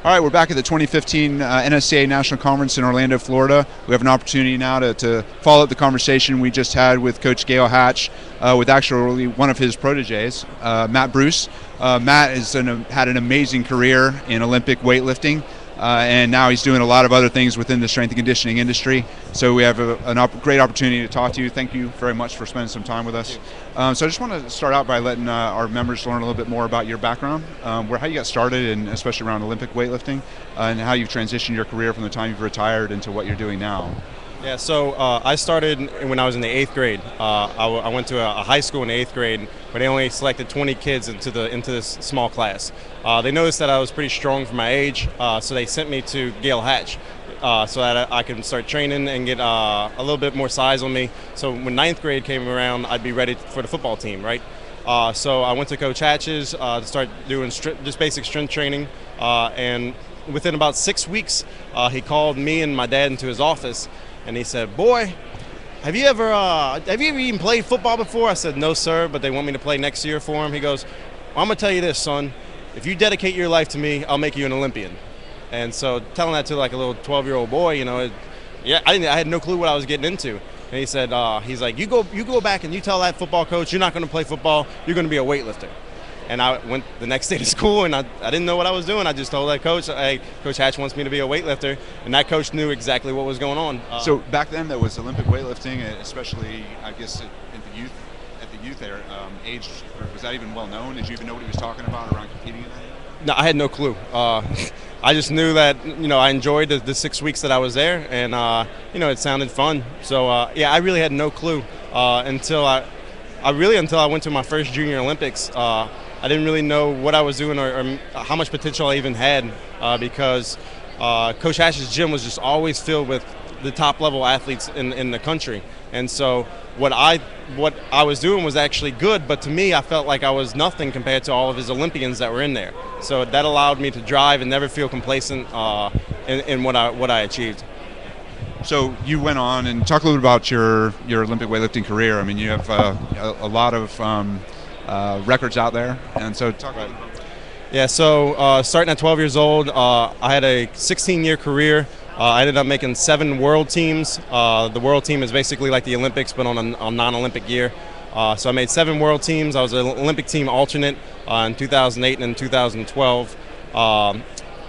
All right, we're back at the 2015 NSCA National Conference in Orlando, Florida. We have an opportunity now to follow up the conversation we just had with Coach Gail Hatch with actually one of his proteges, Matt Bruce. Matt has had an amazing career in Olympic weightlifting, and now he's doing a lot of other things within the strength and conditioning industry. So we have a great opportunity to talk to you. Thank you very much for spending some time with us. So I just want to start out by letting our members learn a little bit more about your background, how you got started, and especially around Olympic weightlifting, and how you've transitioned your career from the time you've retired into what you're doing now. Yeah, so I started when I was in the 8th grade. I went to a high school in the 8th grade, but they only selected 20 kids into this small class. They noticed that I was pretty strong for my age, so they sent me to Gail Hatch so that I could start training and get a little bit more size on me. So when 9th grade came around, I'd be ready for the football team, right? So I went to Coach Hatch's to start doing just basic strength training, and within about 6 weeks, he called me and my dad into his office. And he said, "Boy, have you ever even played football before?" I said, "No, sir, but they want me to play next year for him." He goes, "Well, I'm going to tell you this, son. If you dedicate your life to me, I'll make you an Olympian." And so telling that to like a little 12-year-old boy, I had no clue what I was getting into. And he said, he's like, you go back and you tell that football coach you're not going to play football, you're going to be a weightlifter. And I went the next day to school, and I didn't know what I was doing. I just told that coach, "Hey, Coach Hatch wants me to be a weightlifter," and that coach knew exactly what was going on. So back then, there was Olympic weightlifting, especially I guess at the youth age. Was that even well known? Did you even know what he was talking about around competing in that? No, I had no clue. I just knew that I enjoyed the 6 weeks that I was there, and it sounded fun. So I really had no clue until I went to my first Junior Olympics. I didn't really know what I was doing or how much potential I even had because Coach Hatch's gym was just always filled with the top level athletes in the country. And so what I was doing was actually good, but to me I felt like I was nothing compared to all of his Olympians that were in there. So that allowed me to drive and never feel complacent in what I achieved. So you went on and talk a little bit about your Olympic weightlifting career. I mean, you have a lot of records out there, and so talk about it. Yeah, so starting at 12 years old, I had a 16-year career. I ended up making 7 world teams. The world team is basically like the Olympics, but on a non-Olympic year. So I made 7 world teams. I was an Olympic team alternate in 2008 and in 2012.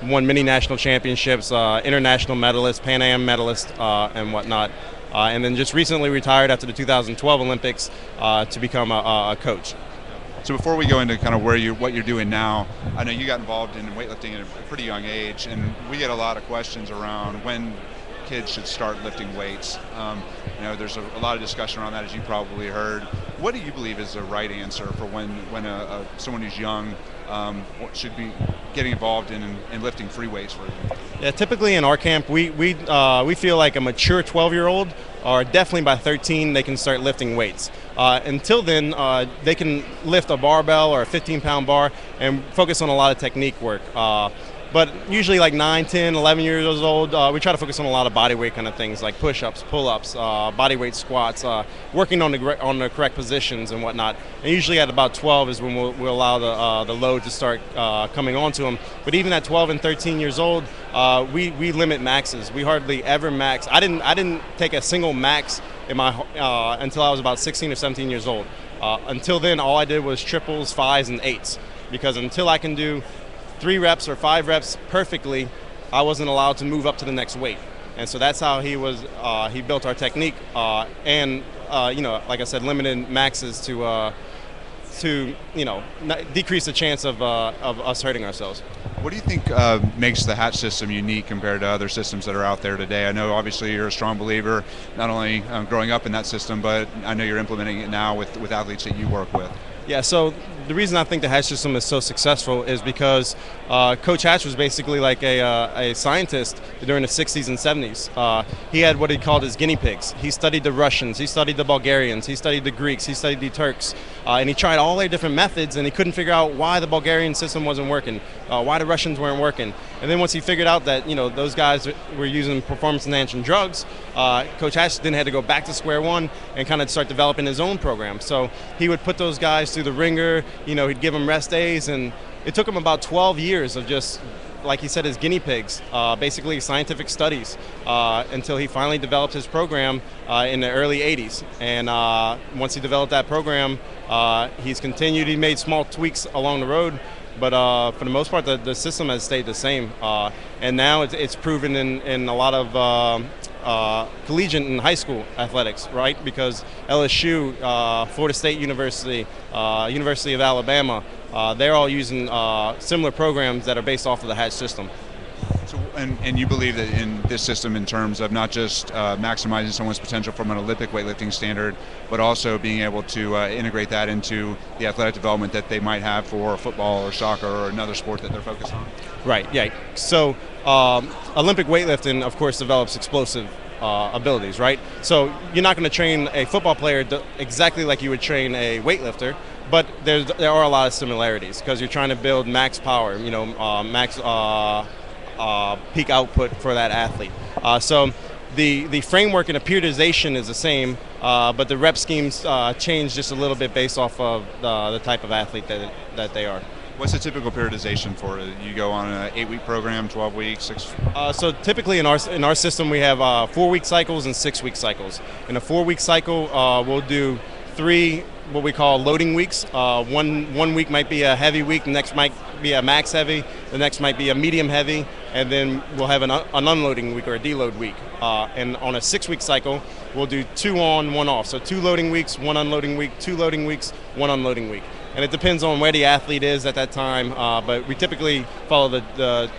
Won many national championships, international medalist, Pan Am medalist, and whatnot. And then just recently retired after the 2012 Olympics to become a coach. So before we go into kind of what you're doing now, I know you got involved in weightlifting at a pretty young age, and we get a lot of questions around when kids should start lifting weights. There's a lot of discussion around that, as you probably heard. What do you believe is the right answer for when someone who's young should be getting involved in lifting free weights, for example? Yeah, typically in our camp, we feel like a mature 12-year-old, or definitely by 13, they can start lifting weights. Until then, they can lift a barbell or a 15-pound bar and focus on a lot of technique work. But usually like 9, 10, 11 years old, we try to focus on a lot of body weight kind of things like push-ups, pull-ups, body weight squats, working on the correct positions and whatnot. And usually at about 12 is when we'll allow the load to start coming onto them. But even at 12 and 13 years old, we limit maxes. We hardly ever max. I didn't take a single max in my until I was about 16 or 17 years old. Until then, all I did was triples, 5s, and 8s. Because until I can do 3 reps or 5 reps perfectly, I wasn't allowed to move up to the next weight. And so that's how he built our technique, and like I said, limited maxes to decrease the chance of us hurting ourselves. What do you think makes the Hatch system unique compared to other systems that are out there today? I know obviously you're a strong believer, not only growing up in that system, but I know you're implementing it now with athletes that you work with. Yeah, so the reason I think the Hatch system is so successful is because Coach Hatch was basically like a scientist during the 60s and 70s. He had what he called his guinea pigs. He studied the Russians, he studied the Bulgarians, he studied the Greeks, he studied the Turks, and he tried all their different methods, and he couldn't figure out why the Bulgarian system wasn't working, why the Russians weren't working. And then once he figured out that those guys were using performance-enhancing drugs, Coach Hatch then had to go back to square one and kind of start developing his own program. So he would put those guys through the ringer, he'd give them rest days, and it took him about 12 years of just like he said, as guinea pigs, basically scientific studies, until he finally developed his program in the early 80s. And once he developed that program, he's continued. He made small tweaks along the road, but for the most part, the system has stayed the same. And now it's proven in a lot of collegiate and high school athletics, right? Because LSU, Florida State University, University of Alabama, they're all using similar programs that are based off of the Hatch system. So, and you believe that in this system, in terms of not just maximizing someone's potential from an Olympic weightlifting standard, but also being able to integrate that into the athletic development that they might have for football or soccer or another sport that they're focused on? Right, yeah. So Olympic weightlifting, of course, develops explosive abilities, right? So you're not going to train a football player exactly like you would train a weightlifter, but there are a lot of similarities because you're trying to build max power, max peak output for that athlete. So the framework and the periodization is the same, but the rep schemes change just a little bit based off of the type of athlete that they are. What's the typical periodization for it? You go on an 8-week program, 12 weeks, 6? So typically in our system we have 4-week cycles and 6-week cycles. In a 4-week cycle, we'll do 3 what we call loading weeks. One week might be a heavy week, the next might be a max heavy, the next might be a medium heavy, and then we'll have an unloading week or a deload week. And on a 6-week cycle, we'll do 2 on, 1 off. So 2 loading weeks, 1 unloading week, 2 loading weeks, 1 unloading week. And it depends on where the athlete is at that time, but we typically follow the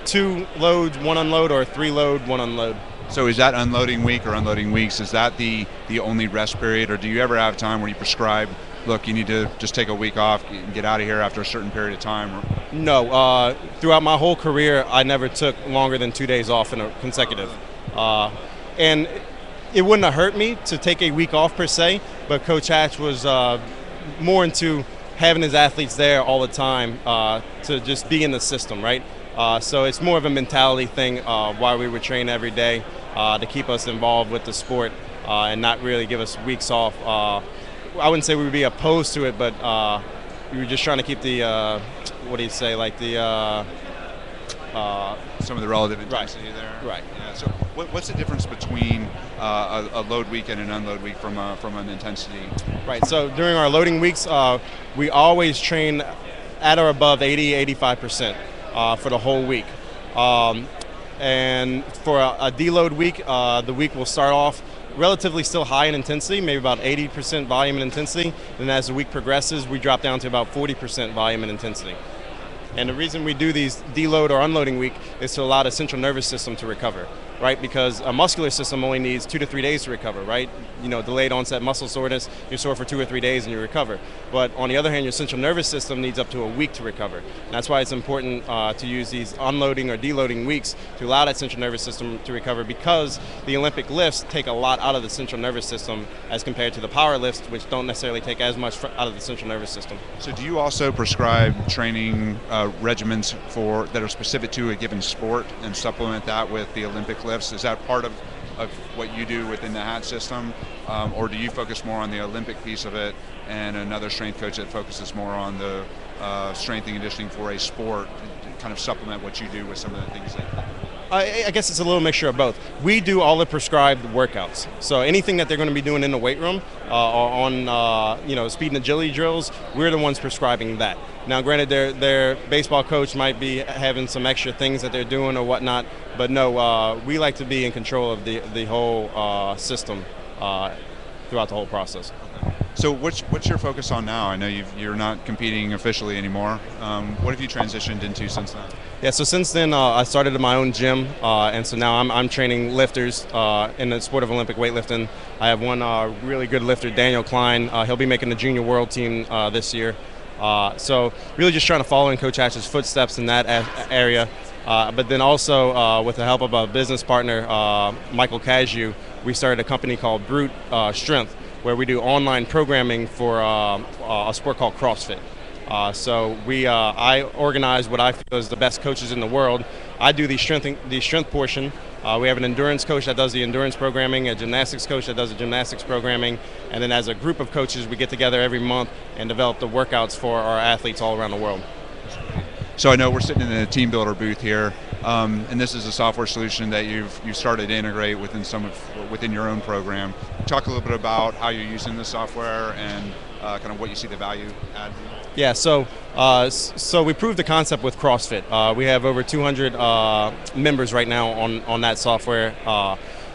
2 loads, 1 unload, or 3 load, 1 unload. So is that unloading week or unloading weeks, is that the only rest period, or do you ever have time where you prescribe, look, you need to just take a week off and get out of here after a certain period of time? No. Throughout my whole career, I never took longer than 2 days off in a consecutive. And it wouldn't have hurt me to take a week off per se, but Coach Hatch was more into having his athletes there all the time to just be in the system, right? So it's more of a mentality thing why we would train every day to keep us involved with the sport and not really give us weeks off. I wouldn't say we would be opposed to it, but we were just trying to keep the, some of the relative intensity there. Right. Yeah. So what's the difference between a load week and an unload week from an intensity? Right. So during our loading weeks, we always train at or above 80-85% for the whole week. And for a deload week, the week will start off relatively still high in intensity, maybe about 80% volume and intensity. And as the week progresses, we drop down to about 40% volume and intensity. And the reason we do these deload or unloading week is to allow the central nervous system to recover, right? Because a muscular system only needs 2 to 3 days to recover, right? Delayed onset muscle soreness, you're sore for 2 or 3 days and you recover. But on the other hand, your central nervous system needs up to a week to recover. And that's why it's important to use these unloading or deloading weeks to allow that central nervous system to recover, because the Olympic lifts take a lot out of the central nervous system as compared to the power lifts, which don't necessarily take as much out of the central nervous system. So do you also prescribe training regimens that are specific to a given sport and supplement that with the Olympic lifts? Is that part of what you do within the Hatch system, or do you focus more on the Olympic piece of it and another strength coach that focuses more on the strength and conditioning for a sport to kind of supplement what you do with some of the things that I guess it's a little mixture of both. We do all the prescribed workouts. So anything that they're going to be doing in the weight room or on speed and agility drills, we're the ones prescribing that. Now, granted, their baseball coach might be having some extra things that they're doing or whatnot, but no, we like to be in control of the whole system throughout the whole process. So what's your focus on now? I know you're not competing officially anymore. What have you transitioned into since then? Yeah, so since then I started my own gym, and so now I'm training lifters in the sport of Olympic weightlifting. I have one really good lifter, Daniel Klein. He'll be making the junior world team this year. So really just trying to follow in Coach Hatch's footsteps in that area. But then also with the help of a business partner, Michael Casu, we started a company called Brute Strength, where we do online programming for a sport called CrossFit. So I organize what I feel is the best coaches in the world. I do the strength portion. We have an endurance coach that does the endurance programming, a gymnastics coach that does the gymnastics programming, and then as a group of coaches, we get together every month and develop the workouts for our athletes all around the world. So I know we're sitting in the Team Builder booth here, and this is a software solution that you've started to integrate within your own program. Talk a little bit about how you're using the software and kind of what you see the value add. Yeah, so we proved the concept with CrossFit. We have over 200 members right now on that software.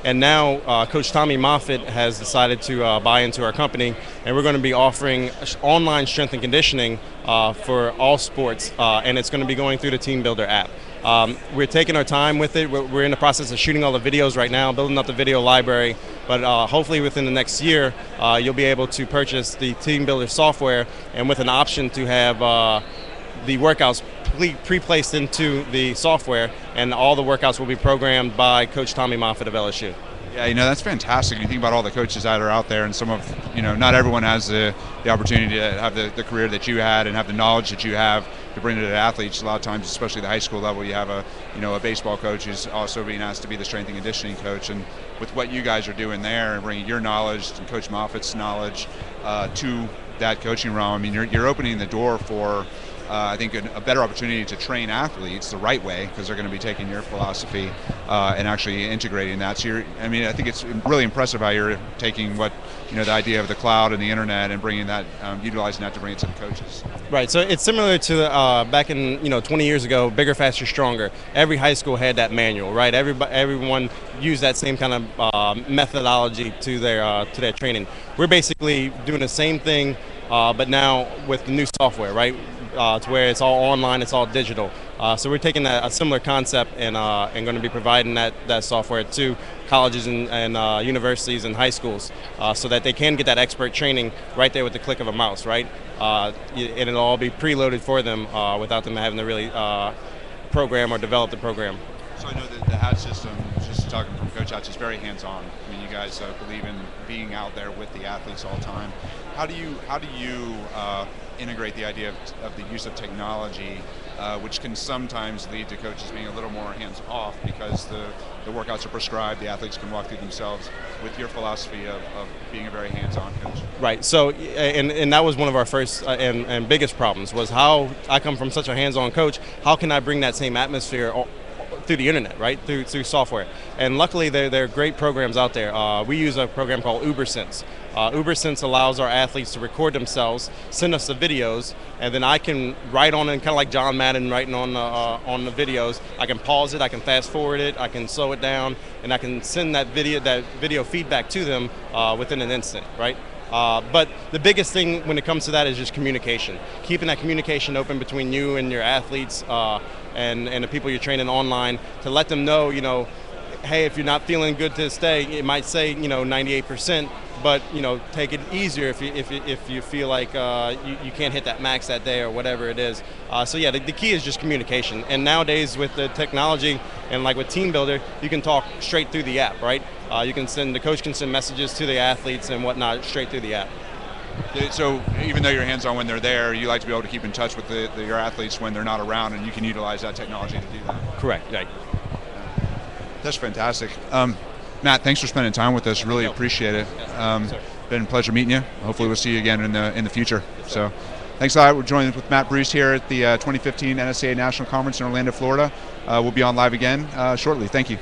And now Coach Tommy Moffitt has decided to buy into our company, and we're going to be offering online strength and conditioning for all sports, and it's going to be going through the Team Builder app. We're taking our time with it. We're in the process of shooting all the videos right now, building up the video library, but hopefully within the next year, you'll be able to purchase the Team Builder software, and with an option to have the workouts pre-placed into the software, and all the workouts will be programmed by Coach Tommy Moffitt of LSU. Yeah, that's fantastic. You think about all the coaches that are out there, and not everyone has the opportunity to have the career that you had and have the knowledge that you have to bring to the athletes. A lot of times, especially the high school level, you have a baseball coach who's also being asked to be the strength and conditioning coach. And with what you guys are doing there and bringing your knowledge and Coach Moffitt's knowledge to that coaching realm, I mean, you're opening the door for I think a better opportunity to train athletes the right way, because they're going to be taking your philosophy and actually integrating that. So I think it's really impressive how you're taking the idea of the cloud and the internet and bringing that, utilizing that to bring it to the coaches. Right. So it's similar to back in 20 years ago, Bigger, Faster, Stronger. Every high school had that manual, right? Everyone used that same kind of methodology to their training. We're basically doing the same thing, but now with the new software, right? To where it's all online, it's all digital. So we're taking a similar concept and going to be providing that software to colleges and universities and high schools, so that they can get that expert training right there with the click of a mouse, right? And it'll all be preloaded for them without them having to really program or develop the program. So I know that the Hatch system, just talking from Coach Hatch, is very hands-on. I mean, you guys believe in being out there with the athletes all the time. How do you integrate the idea of the use of technology, which can sometimes lead to coaches being a little more hands-off because the workouts are prescribed, the athletes can walk through themselves, with your philosophy of being a very hands-on coach? Right. So, and that was one of our first and biggest problems, was how I come from such a hands-on coach. How can I bring that same atmosphere through the internet, right? Through software. And luckily, there are great programs out there. We use a program called UberSense. UberSense allows our athletes to record themselves, send us the videos, and then I can write on it, kind of like John Madden writing on the videos. I can pause it, I can fast forward it, I can slow it down, and I can send that video feedback to them within an instant, right? But the biggest thing when it comes to that is just communication. Keeping that communication open between you and your athletes and the people you're training online, to let them know, hey, if you're not feeling good to stay, it might say, 98%, but, take it easier if you feel like you can't hit that max that day or whatever it is. So yeah, the key is just communication. And nowadays with the technology and like with Team Builder, you can talk straight through the app, right? The coach can send messages to the athletes and whatnot straight through the app. So even though you're hands-on when they're there, you like to be able to keep in touch with your athletes when they're not around, and you can utilize that technology to do that. Correct, right. That's fantastic. Matt, thanks for spending time with us. Really appreciate it. Been a pleasure meeting you. Hopefully we'll see you again in the future. So thanks a lot. We're joined with Matt Bruce here at the 2015 NSCA National Conference in Orlando, Florida. We'll be on live again shortly. Thank you.